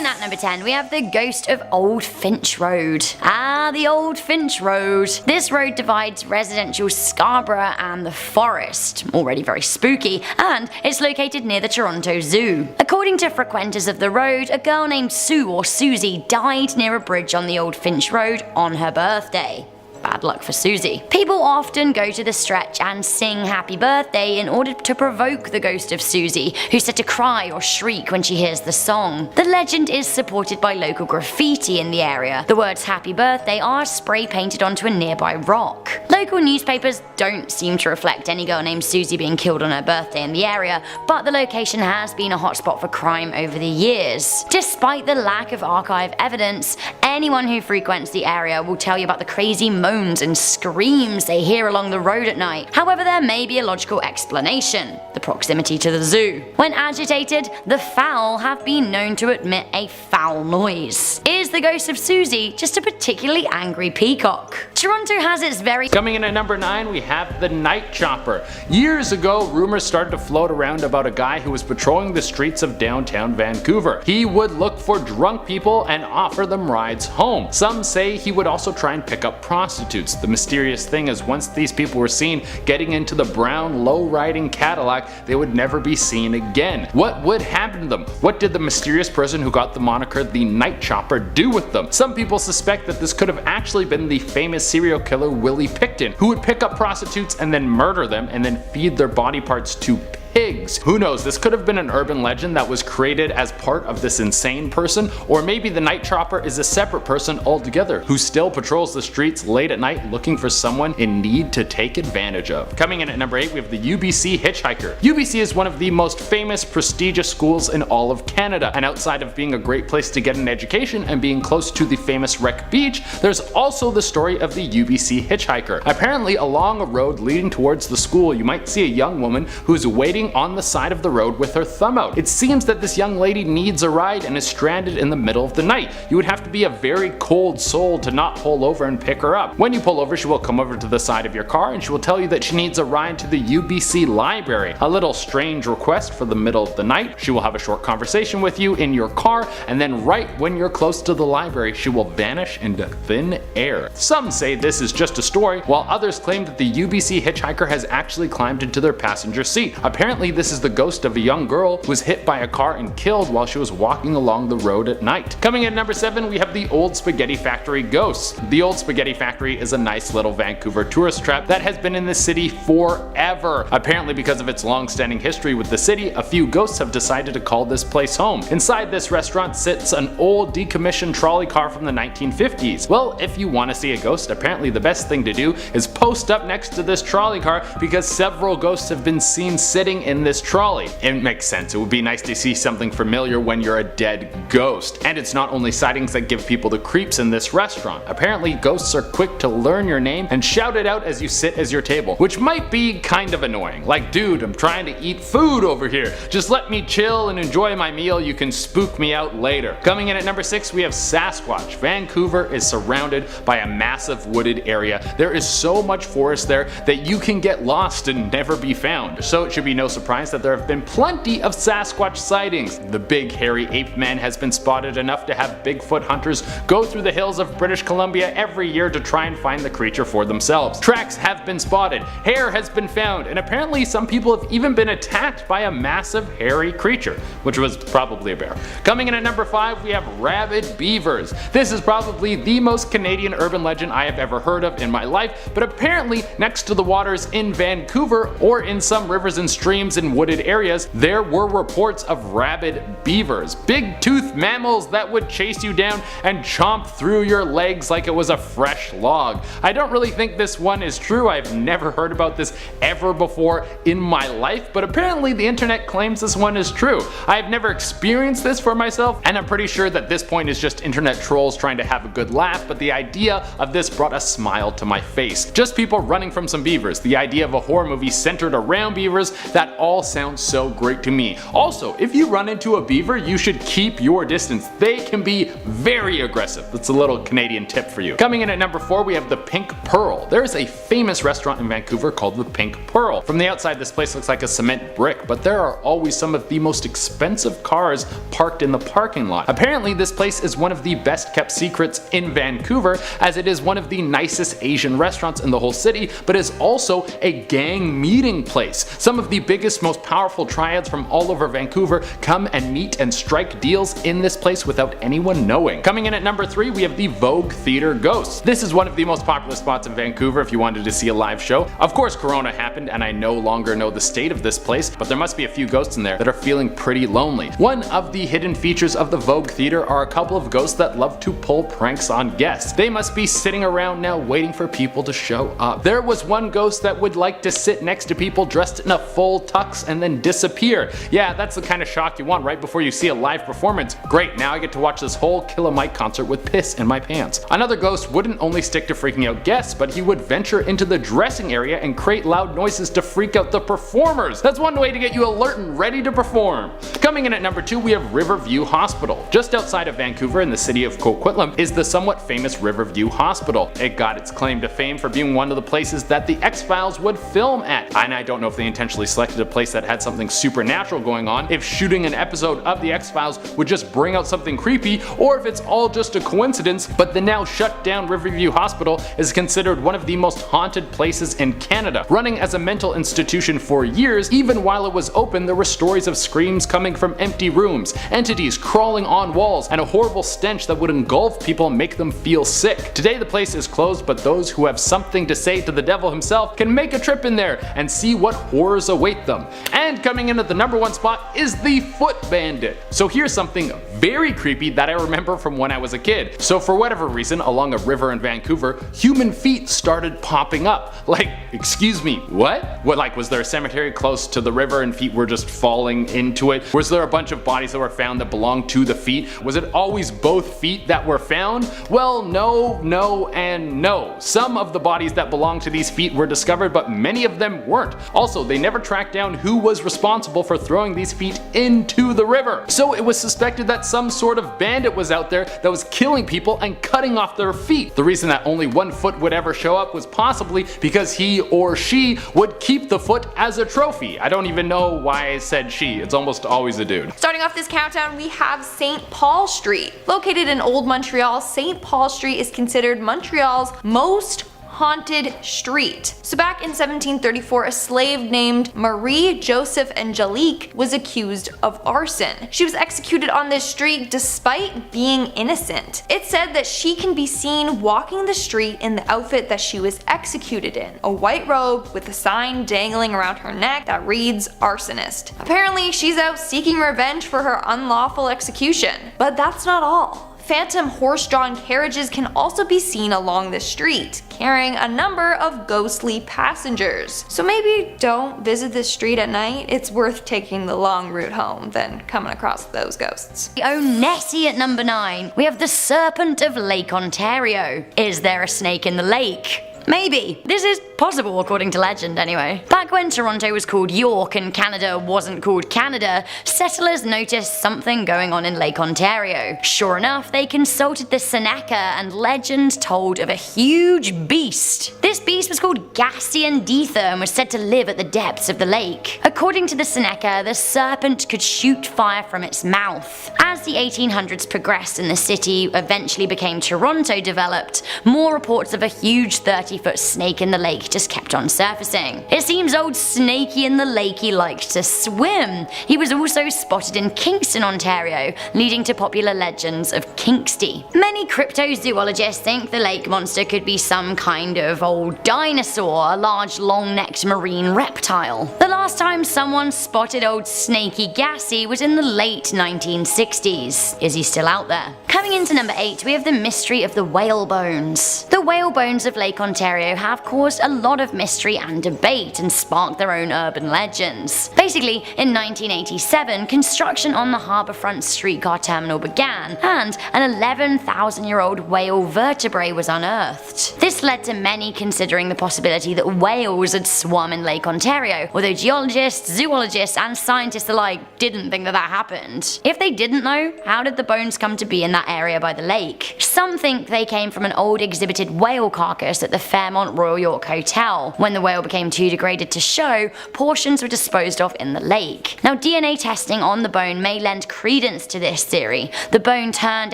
in at number 10, we have the ghost of Old Finch Road. Ah, the Old Finch Road. This road divides residential Scarborough and the forest, already very spooky, and it's located near the Toronto Zoo. According to frequenters of the road, a girl named Sue or Susie died near a bridge on the Old Finch Road on her birthday. Bad luck for Susie. People often go to the stretch and sing happy birthday in order to provoke the ghost of Susie, who's said to cry or shriek when she hears the song. The legend is supported by local graffiti in the area. The words happy birthday are spray painted onto a nearby rock. Local newspapers don't seem to reflect any girl named Susie being killed on her birthday in the area, but the location has been a hotspot for crime over the years. Despite the lack of archive evidence, anyone who frequents the area will tell you about the crazy moans and screams they hear along the road at night. However, there may be a logical explanation: the proximity to the zoo. When agitated, the fowl have been known to emit a foul noise. Is the ghost of Susie just a particularly angry peacock? Toronto has its very... Coming in at number 9, we have the Night Chopper. Years ago, rumors started to float around about a guy who was patrolling the streets of downtown Vancouver. He would look for drunk people and offer them rides home. Some say he would also try and pick up prostitutes. The mysterious thing is, once these people were seen getting into the brown low-riding Cadillac, they would never be seen again. What would happen to them? What did the mysterious person who got the moniker the Night Chopper do with them? Some people suspect that this could have actually been the famous serial killer Willie Pickton, who would pick up prostitutes and then murder them and then feed their body parts to pigs. Who knows, this could have been an urban legend that was created as part of this insane person, or maybe the Night Chopper is a separate person altogether who still patrols the streets late at night looking for someone in need to take advantage of. Coming in at number 8, we have the UBC Hitchhiker. UBC is one of the most famous, prestigious schools in all of Canada, and outside of being a great place to get an education and being close to the famous Wreck Beach, there's also the story of the UBC Hitchhiker. Apparently, along a road leading towards the school, you might see a young woman who's waiting on the side of the road with her thumb out. It seems that this young lady needs a ride and is stranded in the middle of the night. You would have to be a very cold soul to not pull over and pick her up. When you pull over, she will come over to the side of your car and she will tell you that she needs a ride to the UBC library. A little strange request for the middle of the night. She will have a short conversation with you in your car, and then right when you're close to the library, she will vanish into thin air. Some say this is just a story, while others claim that the UBC Hitchhiker has actually climbed into their passenger seat. Apparently, this is the ghost of a young girl who was hit by a car and killed while she was walking along the road at night. Coming in at number 7, we have the Old Spaghetti Factory Ghosts. The Old Spaghetti Factory is a nice little Vancouver tourist trap that has been in the city forever. Apparently, because of its long-standing history with the city, a few ghosts have decided to call this place home. Inside this restaurant sits an old decommissioned trolley car from the 1950s. Well, if you want to see a ghost, apparently the best thing to do is post up next to this trolley car, because several ghosts have been seen sitting in this trolley. It makes sense. It would be nice to see something familiar when you're a dead ghost. And it's not only sightings that give people the creeps in this restaurant. Apparently, ghosts are quick to learn your name and shout it out as you sit at your table, which might be kind of annoying. Like, dude, I'm trying to eat food over here. Just let me chill and enjoy my meal. You can spook me out later. Coming in at number 6, we have Sasquatch. Vancouver is surrounded by a massive wooded area. There is so much forest there that you can get lost and never be found. So it should be no surprise that there have been plenty of Sasquatch sightings. The big hairy ape man has been spotted enough to have Bigfoot hunters go through the hills of British Columbia every year to try and find the creature for themselves. Tracks have been spotted, hair has been found, and apparently some people have even been attacked by a massive hairy creature, which was probably a bear. Coming in at number 5, we have rabid beavers. This is probably the most Canadian urban legend I have ever heard of in my life, but apparently next to the waters in Vancouver, or in some rivers and streams in wooded areas, there were reports of rabid beavers, big toothed mammals that would chase you down and chomp through your legs like it was a fresh log. I don't really think this one is true. I've never heard about this ever before in my life, but apparently the internet claims this one is true. I've never experienced this for myself, and I'm pretty sure that this point is just internet trolls trying to have a good laugh, but the idea of this brought a smile to my face. Just people running from some beavers. The idea of a horror movie centered around beavers, that that all sounds so great to me. Also, if you run into a beaver, you should keep your distance. They can be very aggressive. That's a little Canadian tip for you. Coming in at number 4, we have the Pink Pearl. There is a famous restaurant in Vancouver called the Pink Pearl. From the outside, this place looks like a cement brick, but there are always some of the most expensive cars parked in the parking lot. Apparently, this place is one of the best kept secrets in Vancouver, as it is one of the nicest Asian restaurants in the whole city, but is also a gang meeting place. Some of the biggest, most powerful triads from all over Vancouver come and meet and strike deals in this place without anyone knowing. Coming in at number 3, we have the Vogue Theater Ghosts. This is one of the most popular spots in Vancouver if you wanted to see a live show. Of course, Corona happened and I no longer know the state of this place, but there must be a few ghosts in there that are feeling pretty lonely. One of the hidden features of the Vogue Theater are a couple of ghosts that love to pull pranks on guests. They must be sitting around now waiting for people to show up. There was one ghost that would like to sit next to people dressed in a full tux and then disappear. Yeah, that's the kind of shock you want right before you see a live performance. Great, now I get to watch this whole Kill a Mike concert with piss in my pants. Another ghost wouldn't only stick to freaking out guests, but he would venture into the dressing area and create loud noises to freak out the performers. That's one way to get you alert and ready to perform. Coming in at number 2, we have Riverview Hospital. Just outside of Vancouver in the city of Coquitlam is the somewhat famous Riverview Hospital. It got its claim to fame for being one of the places that the X-Files would film at. And I don't know if they intentionally selected a place that had something supernatural going on, if shooting an episode of the X-Files would just bring out something creepy, or if it's all just a coincidence, but the now shut down Riverview Hospital is considered one of the most haunted places in Canada. Running as a mental institution for years, even while it was open, there were stories of screams coming from empty rooms, entities crawling on walls, and a horrible stench that would engulf people and make them feel sick. Today the place is closed, but those who have something to say to the devil himself can make a trip in there and see what horrors await them. And coming in at the number 1 spot is the Foot Bandit. So here's something very creepy that I remember from when I was a kid. So for whatever reason, along a river in Vancouver, human feet started popping up. Like, excuse me, what? Like, was there a cemetery close to the river and feet were just falling into it? Was there a bunch of bodies that were found that belonged to the feet? Was it always both feet that were found? Well, no, no, and no. Some of the bodies that belonged to these feet were discovered, but many of them weren't. Also, they never tracked down who was responsible for throwing these feet into the river. So it was suspected that some sort of bandit was out there that was killing people and cutting off their feet. The reason that only one foot would ever show up was possibly because he or she would keep the foot as a trophy. I don't even know why I said she, it's almost always a dude. Starting off this countdown, we have St. Paul Street. Located in Old Montreal, St. Paul Street is considered Montreal's most haunted street. So back in 1734, a slave named Marie Joseph Angelique was accused of arson. She was executed on this street despite being innocent. It's said that she can be seen walking the street in the outfit that she was executed in, a white robe with a sign dangling around her neck that reads arsonist. Apparently she's out seeking revenge for her unlawful execution. But that's not all. Phantom horse-drawn carriages can also be seen along the street, carrying a number of ghostly passengers. So maybe don't visit this street at night. It's worth taking the long route home than coming across those ghosts. Oh, Nessie at number 9. We have the Serpent of Lake Ontario. Is there a snake in the lake? Maybe. This is possible according to legend anyway. Back when Toronto was called York and Canada wasn't called Canada, settlers noticed something going on in Lake Ontario. Sure enough, they consulted the Seneca and legend told of a huge beast. This beast was called Gassian Dether and was said to live at the depths of the lake. According to the Seneca, the serpent could shoot fire from its mouth. As the 1800s progressed and the city eventually became Toronto developed, more reports of a huge 30-foot snake in the lake just kept on surfacing. It seems old Snakey in the Lakey liked to swim. He was also spotted in Kingston, Ontario, leading to popular legends of Kinksty. Many cryptozoologists think the lake monster could be some kind of old dinosaur, a large long-necked marine reptile. The last time someone spotted old Snakey Gassy was in the late 1960s. Is he still out there? Coming Coming into number 8, we have the mystery of the whale bones. The whale bones of Lake Ontario have caused a lot of mystery and debate and sparked their own urban legends. Basically, in 1987, construction on the harbourfront streetcar terminal began, and an 11,000-year-old whale vertebrae was unearthed. This led to many considering the possibility that whales had swum in Lake Ontario, although geologists, zoologists, and scientists alike didn't think that happened. If they didn't know, how did the bones come to be in that area by the lake? Some think they came from an old exhibited whale carcass at the Fairmont Royal York Hotel. When the whale became too degraded to show, portions were disposed of in the lake. Now, DNA testing on the bone may lend credence to this theory. The bone turned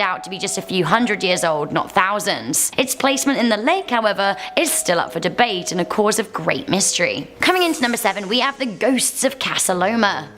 out to be just a few hundred years old, not thousands. Its placement in the lake, however, is still up for debate and a cause of great mystery. Coming into number 7, we have the ghosts of Casa Loma.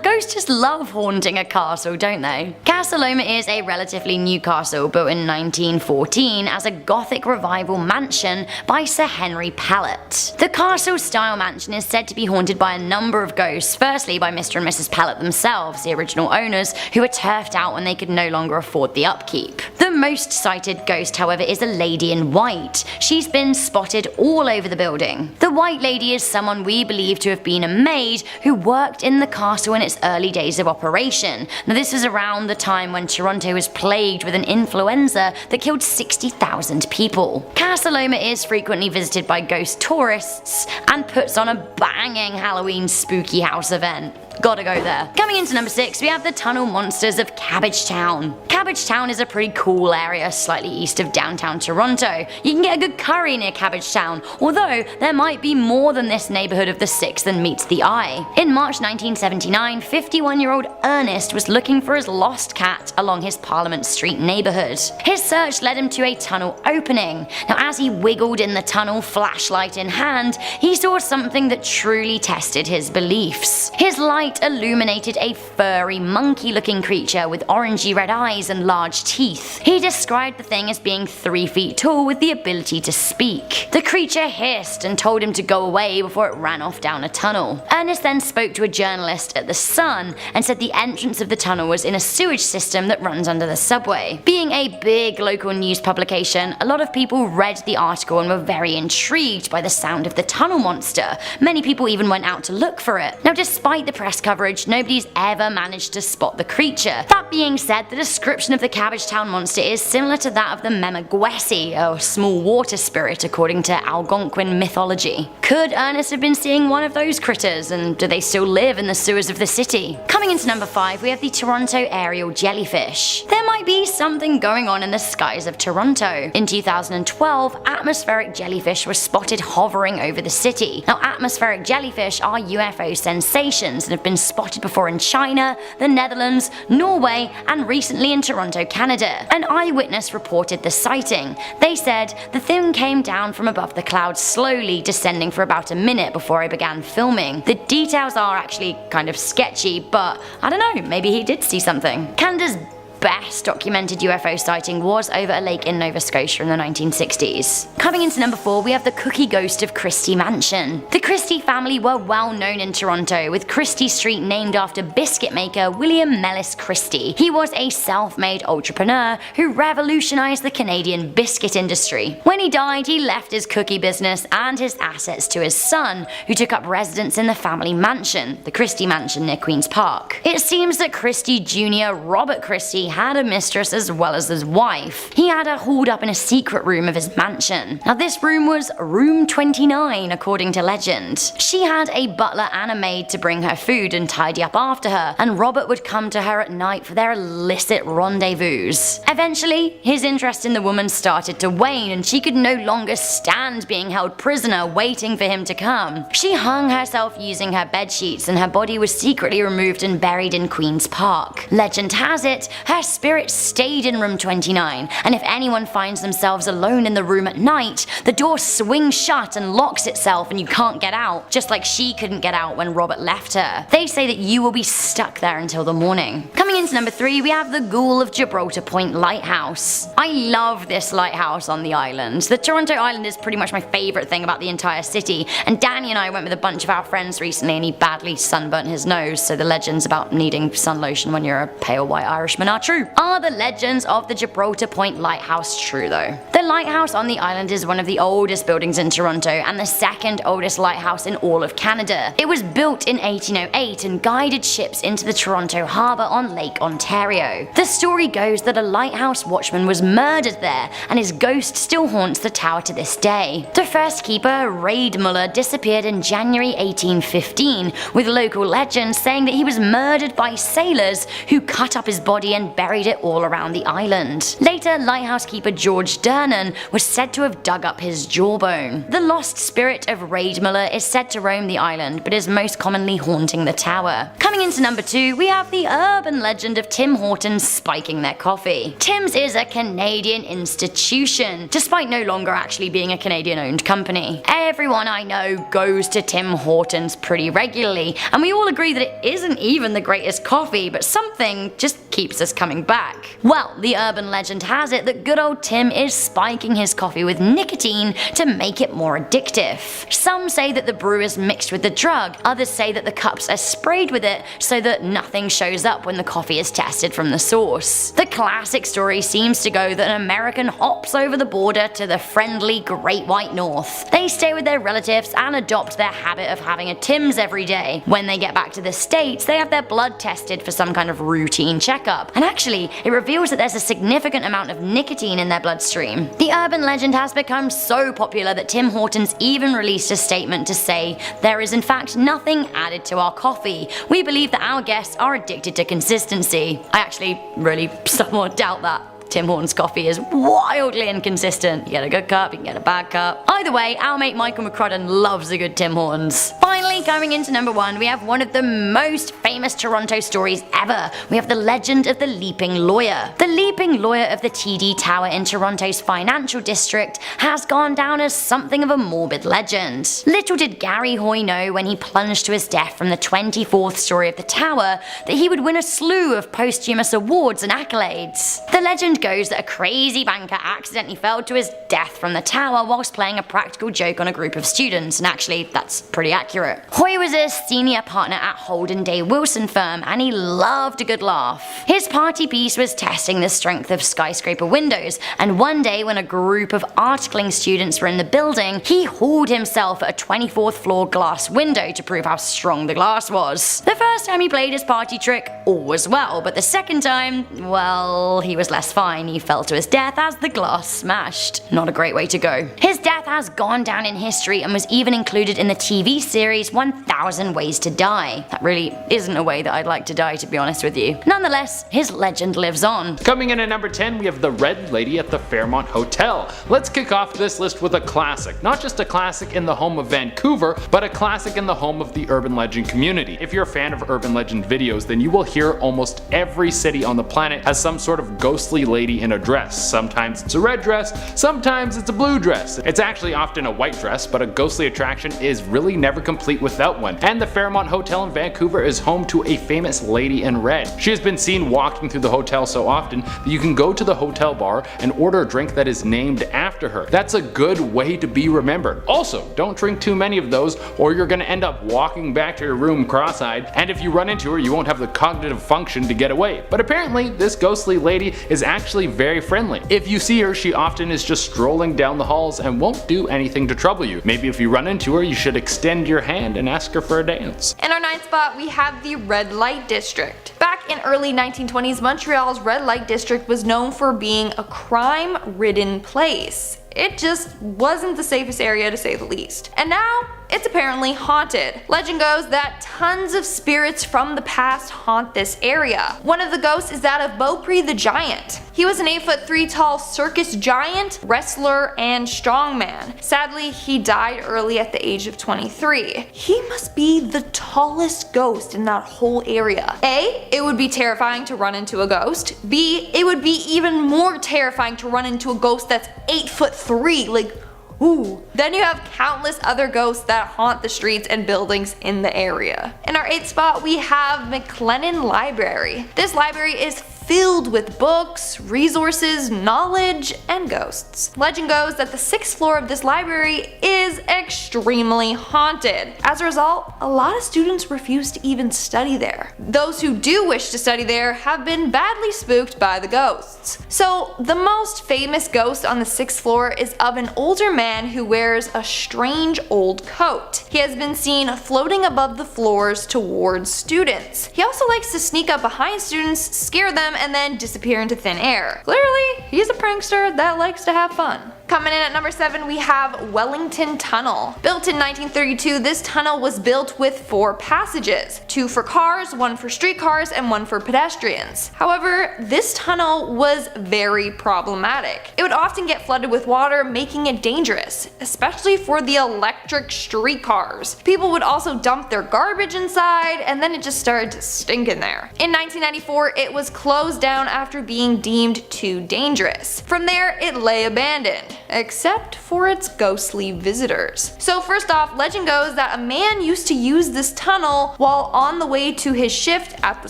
Ghosts just love haunting a castle, don't they? Casa Loma is a relatively new castle built in 1914 as a Gothic revival mansion by Sir Henry Pellet. The castle-style mansion is said to be haunted by a number of ghosts, firstly by Mr. and Mrs. Pellet themselves, the original owners, who were turfed out when they could no longer afford the upkeep. The most cited ghost, however, is a lady in white. She's been spotted all over the building. The White Lady is someone we believe to have been a maid who worked in the castle in its early days of operation. Now, this was around the time when Toronto was plagued with an influenza that killed 60,000 people. Casa Loma is frequently visited by ghost tourists and puts on a banging Halloween spooky house event. Gotta go there. Coming into number 6, we have the tunnel monsters of Cabbage Town. Cabbage Town is a pretty cool area slightly east of downtown Toronto. You can get a good curry near Cabbage Town, although there might be more than this neighbourhood of the six than meets the eye. In March 1979, 51-year-old Ernest was looking for his lost cat along his Parliament Street neighbourhood. His search led him to a tunnel opening. Now, as he wiggled in the tunnel, flashlight in hand, he saw something that truly tested his beliefs. His light illuminated a furry, monkey-looking creature with orangey red eyes and large teeth. He described the thing as being 3 feet tall with the ability to speak. The creature hissed and told him to go away before it ran off down a tunnel. Ernest then spoke to a journalist at The Sun and said the entrance of the tunnel was in a sewage system that runs under the subway. Being a big local news publication, a lot of people read the article and were very intrigued by the sound of the tunnel monster. Many people even went out to look for it. Now, despite the press coverage, nobody's ever managed to spot the creature. That being said, the description of the Cabbage Town monster is similar to that of the Memagwesi, a small water spirit according to Algonquin mythology. Could Ernest have been seeing one of those critters, and do they still live in the sewers of the city? Coming into number 5, we have the Toronto aerial jellyfish. There might be something going on in the skies of Toronto. In 2012, atmospheric jellyfish were spotted hovering over the city. Now, atmospheric jellyfish are UFO sensations and have been spotted before in China, the Netherlands, Norway, and recently in Toronto, Canada. An eyewitness reported the sighting. They said, "The thing came down from above the clouds slowly, descending for about a minute before I began filming." The details are actually kind of sketchy, but I don't know, maybe he did see something. Canada's best documented UFO sighting was over a lake in Nova Scotia in the 1960s. Coming into number 4, we have the cookie ghost of Christie Mansion. The Christie family were well known in Toronto, with Christie Street named after biscuit maker William Mellis Christie. He was a self-made entrepreneur who revolutionized the Canadian biscuit industry. When he died, he left his cookie business and his assets to his son, who took up residence in the family mansion, the Christie Mansion near Queen's Park. It seems that Christie Jr. Robert Christie had a mistress as well as his wife. He had her hauled up in a secret room of his mansion. Now, this room was room 29 according to legend. She had a butler and a maid to bring her food and tidy up after her, and Robert would come to her at night for their illicit rendezvous. Eventually, his interest in the woman started to wane and she could no longer stand being held prisoner waiting for him to come. She hung herself using her bedsheets and her body was secretly removed and buried in Queen's Park. Legend has it, her spirit stayed in room 29, and if anyone finds themselves alone in the room at night, the door swings shut and locks itself and you can't get out, just like she couldn't get out when Robert left her. They say that you will be stuck there until the morning. Coming into number 3, we have the Ghoul of Gibraltar Point Lighthouse. I love this lighthouse on the island. The Toronto Island is pretty much my favourite thing about the entire city, and Danny and I went with a bunch of our friends recently and he badly sunburnt his nose, so the legends about needing sun lotion when you're a pale white Irishman are true? Are the legends of the Gibraltar Point lighthouse true though? The lighthouse on the island is one of the oldest buildings in Toronto and the second oldest lighthouse in all of Canada. It was built in 1808 and guided ships into the Toronto harbour on Lake Ontario. The story goes that a lighthouse watchman was murdered there and his ghost still haunts the tower to this day. The first keeper, Rabid, disappeared in January 1815, with local legends saying that he was murdered by sailors who cut up his body and buried it all around the island. Later, lighthouse keeper George Dernan was said to have dug up his jawbone. The lost spirit of Rabid is said to roam the island, but is most commonly haunting the tower. Coming into number 2, we have the urban legend of Tim Hortons spiking their coffee. Tim's is a Canadian institution, despite no longer actually being a Canadian-owned company. Everyone I know goes to Tim Hortons pretty regularly, and we all agree that it isn't even the greatest coffee, but something just keeps us coming back. Well, the urban legend has it that good old Tim is spiking his coffee with nicotine to make it more addictive. Some say that the brew is mixed with the drug, others say that the cups are sprayed with it so that nothing shows up when the coffee is tested from the source. The classic story seems to go that an American hops over the border to the friendly Great White North. They stay with their relatives and adopt their habit of having a Tim's every day. When they get back to the States, they have their blood tested for some kind of routine checkup, and actually it reveals that there's a significant amount of nicotine in their bloodstream. The urban legend has become so popular that Tim Hortons even released a statement to say, "There is in fact nothing added to our coffee. We believe that our guests are addicted to consistency." I actually really somewhat doubt that. Tim Hortons coffee is wildly inconsistent. You get a good cup, you can get a bad cup. Either way, our mate Michael McCrudden loves a good Tim Hortons. Finally, coming into number 1, we have one of the most famous Toronto stories ever. We have the legend of the Leaping Lawyer. The Leaping Lawyer of the TD Tower in Toronto's financial district has gone down as something of a morbid legend. Little did Gary Hoy know when he plunged to his death from the 24th story of the tower that he would win a slew of posthumous awards and accolades. The legend goes that a crazy banker accidentally fell to his death from the tower whilst playing a practical joke on a group of students, and actually that's pretty accurate. Hoy was a senior partner at Holden Day Wilson firm and he loved a good laugh. His party piece was testing the strength of skyscraper windows, and one day when a group of articling students were in the building, he hauled himself at a 24th floor glass window to prove how strong the glass was. The first time he played his party trick, all was well, but the second time, well, he was less fine. He fell to his death as the glass smashed. Not a great way to go. His death has gone down in history and was even included in the TV series 1000 Ways to Die. That really isn't a way that I'd like to die, to be honest with you. Nonetheless, his legend lives on. Coming in at number 10, we have the Red Lady at the Fairmont Hotel. Let's kick off this list with a classic. Not just a classic in the home of Vancouver, but a classic in the home of the urban legend community. If you're a fan of urban legend videos, then you will hear almost every city on the planet has some sort of ghostly lady in a dress. Sometimes it's a red dress, sometimes it's a blue dress. It's actually often a white dress, but a ghostly attraction is really never complete without one. And the Fairmont Hotel in Vancouver is home to a famous lady in red. She has been seen walking through the hotel so often that you can go to the hotel bar and order a drink that is named after her. That's a good way to be remembered. Also, don't drink too many of those or you're gonna end up walking back to your room cross-eyed, and if you run into her, you won't have the cognitive function to get away. But apparently, this ghostly lady is actually very friendly. If you see her, she often is just strolling down the halls and won't do anything to trouble you. Maybe if you run into her, you should extend your hand and ask her for a dance. In our 9th spot, we have the Red Light District. Back in early 1920s, Montreal's Red Light District was known for being a crime-ridden place. It just wasn't the safest area, to say the least. And now, it's apparently haunted. Legend goes that tons of spirits from the past haunt this area. One of the ghosts is that of Beaupre the Giant. He was an 8'3" tall circus giant, wrestler, and strongman. Sadly, he died early at the age of 23. He must be the tallest ghost in that whole area. A, it would be terrifying to run into a ghost. B, it would be even more terrifying to run into a ghost that's 8'3", like, ooh. Then you have countless other ghosts that haunt the streets and buildings in the area. In our 8th spot, we have McLennan Library. This library is filled with books, resources, knowledge, and ghosts. Legend goes that the 6th floor of this library is extremely haunted. As a result, a lot of students refuse to even study there. Those who do wish to study there have been badly spooked by the ghosts. So the most famous ghost on the 6th floor is of an older man who wears a strange old coat. He has been seen floating above the floors towards students. He also likes to sneak up behind students, scare them, and then disappear into thin air. Clearly, he's a prankster that likes to have fun. Coming in at number 7, we have Wellington Tunnel. Built in 1932, this tunnel was built with 4 passages, 2 for cars, 1 for streetcars, and 1 for pedestrians. However, this tunnel was very problematic. It would often get flooded with water, making it dangerous, especially for the electric streetcars. People would also dump their garbage inside, and then it just started to stink in there. In 1994, it was closed down after being deemed too dangerous. From there, it lay abandoned, except for its ghostly visitors. So first off, legend goes that a man used to use this tunnel while on the way to his shift at the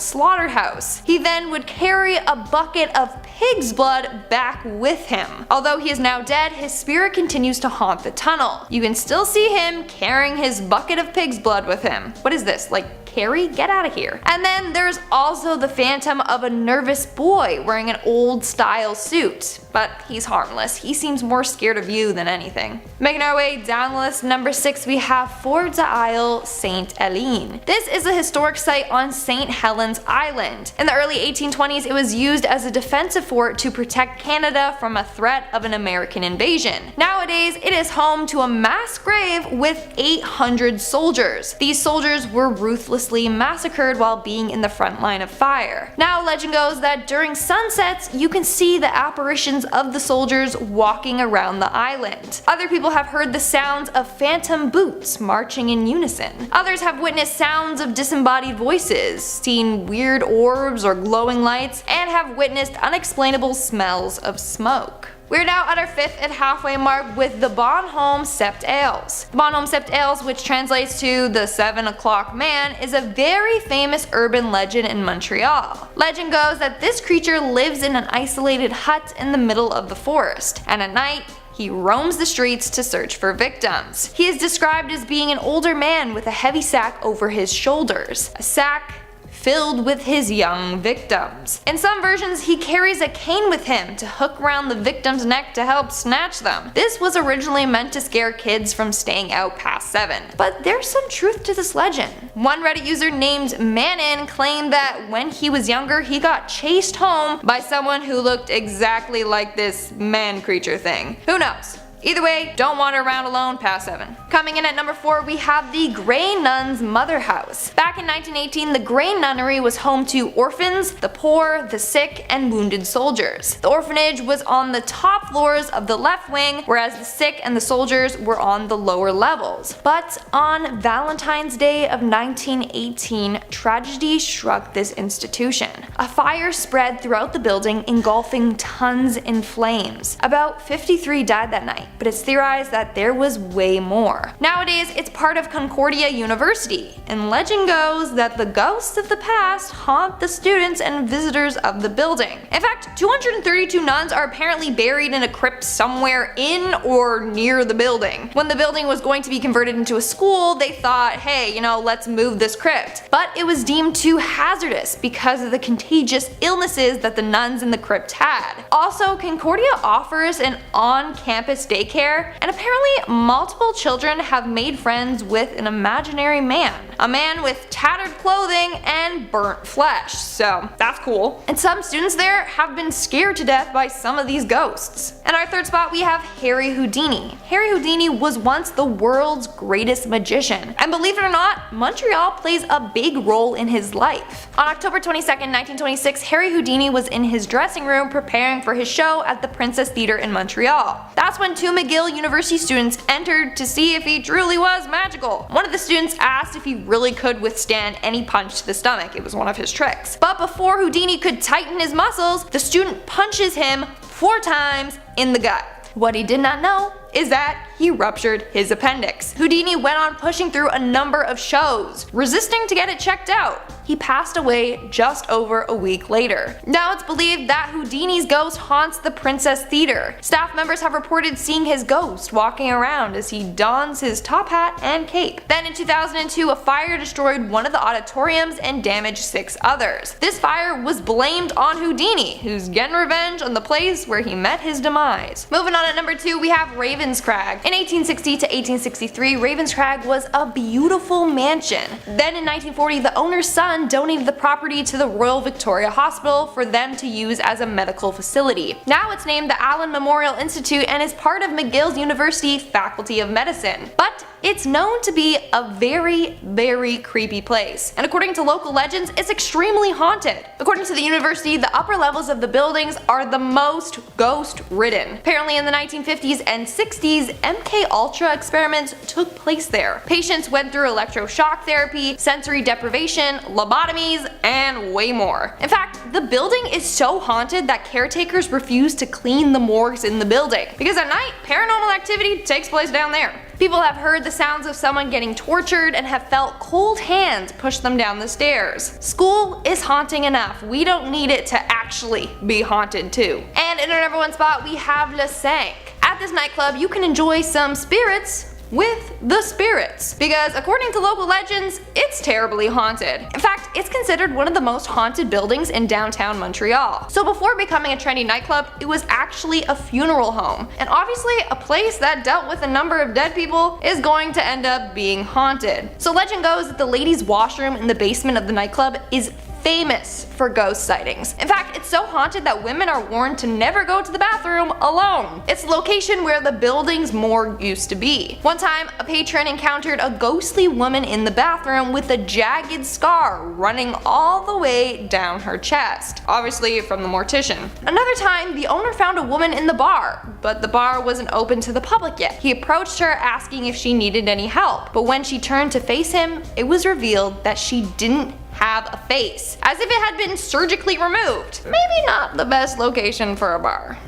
slaughterhouse. He then would carry a bucket of pig's blood back with him. Although he is now dead, his spirit continues to haunt the tunnel. You can still see him carrying his bucket of pig's blood with him. What is this, like Carrie? Get out of here. And then there's also the phantom of a nervous boy wearing an old style suit. But he's harmless. He seems more scared of you than anything. Making our way down the list, number 6, we have Fort de Isle Saint-Helene. This is a historic site on St. Helens Island. In the early 1820s, it was used as a defensive fort to protect Canada from a threat of an American invasion. Nowadays, it is home to a mass grave with 800 soldiers. These soldiers were ruthlessly massacred while being in the front line of fire. Now, legend goes that during sunsets, you can see the apparitions of the soldiers walking around the island. Other people have heard the sounds of phantom boots marching in unison. Others have witnessed sounds of disembodied voices, seen weird orbs or glowing lights, and have witnessed unexplainable smells of smoke. We're now at our 5th and halfway mark with the Bonhomme Sept Ales. The Bonhomme Sept Ales, which translates to the 7 o'clock man, is a very famous urban legend in Montreal. Legend goes that this creature lives in an isolated hut in the middle of the forest, and at night, he roams the streets to search for victims. He is described as being an older man with a heavy sack over his shoulders, a sack filled with his young victims. In some versions, he carries a cane with him to hook around the victim's neck to help snatch them. This was originally meant to scare kids from staying out past 7, but there's some truth to this legend. One Reddit user named Manin claimed that when he was younger, he got chased home by someone who looked exactly like this man creature thing. Who knows? Either way, don't wander around alone past 7. Coming in at number 4, we have the Grey Nuns Mother House. Back in 1918, the Grey Nunnery was home to orphans, the poor, the sick, and wounded soldiers. The orphanage was on the top floors of the left wing, whereas the sick and the soldiers were on the lower levels. But on Valentine's Day of 1918, tragedy struck this institution. A fire spread throughout the building, engulfing tons in flames. About 53 died that night, but it's theorized that there was way more. Nowadays, it's part of Concordia University, and legend goes that the ghosts of the past haunt the students and visitors of the building. In fact, 232 nuns are apparently buried in a crypt somewhere in or near the building. When the building was going to be converted into a school, they thought, hey, let's move this crypt. But it was deemed too hazardous because of the contagious illnesses that the nuns in the crypt had. Also, Concordia offers an on-campus daycare, and apparently multiple children have made friends with an imaginary man. A man with tattered clothing and burnt flesh, so that's cool. And some students there have been scared to death by some of these ghosts. In our 3rd spot, we have Harry Houdini. Harry Houdini was once the world's greatest magician, and believe it or not, Montreal plays a big role in his life. On October 22nd, 1926, Harry Houdini was in his dressing room preparing for his show at the Princess Theater in Montreal. That's when 2 McGill University students entered to see if he truly was magical. One of the students asked if he really could withstand any punch to the stomach. It was one of his tricks. But before Houdini could tighten his muscles, the student punches him 4 times in the gut. What he did not know is that he ruptured his appendix. Houdini went on pushing through a number of shows, resisting to get it checked out. He passed away just over a week later. Now it's believed that Houdini's ghost haunts the Princess Theater. Staff members have reported seeing his ghost walking around as he dons his top hat and cape. Then in 2002, a fire destroyed one of the auditoriums and damaged 6 others. This fire was blamed on Houdini, who's getting revenge on the place where he met his demise. Moving on at number 2, we have Ravens Crag. In 1860 to 1863, Ravens Crag was a beautiful mansion. Then in 1940, the owner's son donated the property to the Royal Victoria Hospital for them to use as a medical facility. Now it's named the Allen Memorial Institute and is part of McGill University Faculty of Medicine. But it's known to be a very, very creepy place, and according to local legends, it's extremely haunted. According to the university, the upper levels of the buildings are the most ghost-ridden. Apparently in the 1950s and 60s, MK Ultra experiments took place there. Patients went through electroshock therapy, sensory deprivation, lobotomies, and way more. In fact, the building is so haunted that caretakers refuse to clean the morgues in the building, because at night, paranormal activity takes place down there. People have heard the sounds of someone getting tortured and have felt cold hands push them down the stairs. School is haunting enough. We don't need it to actually be haunted too. And in our number 1 spot, we have Sanc. At this nightclub, you can enjoy some spirits with the spirits, because according to local legends, it's terribly haunted. In fact, it's considered one of the most haunted buildings in downtown Montreal. So before becoming a trendy nightclub, it was actually a funeral home. And obviously, a place that dealt with a number of dead people is going to end up being haunted. So legend goes that the ladies' washroom in the basement of the nightclub is famous for ghost sightings. In fact, it's so haunted that women are warned to never go to the bathroom alone. It's the location where the building's morgue used to be. One time, a patron encountered a ghostly woman in the bathroom with a jagged scar running all the way down her chest, obviously from the mortician. Another time, the owner found a woman in the bar, but the bar wasn't open to the public yet. He approached her asking if she needed any help, but when she turned to face him, it was revealed that she didn't have a face, as if it had been surgically removed. Maybe not the best location for a bar.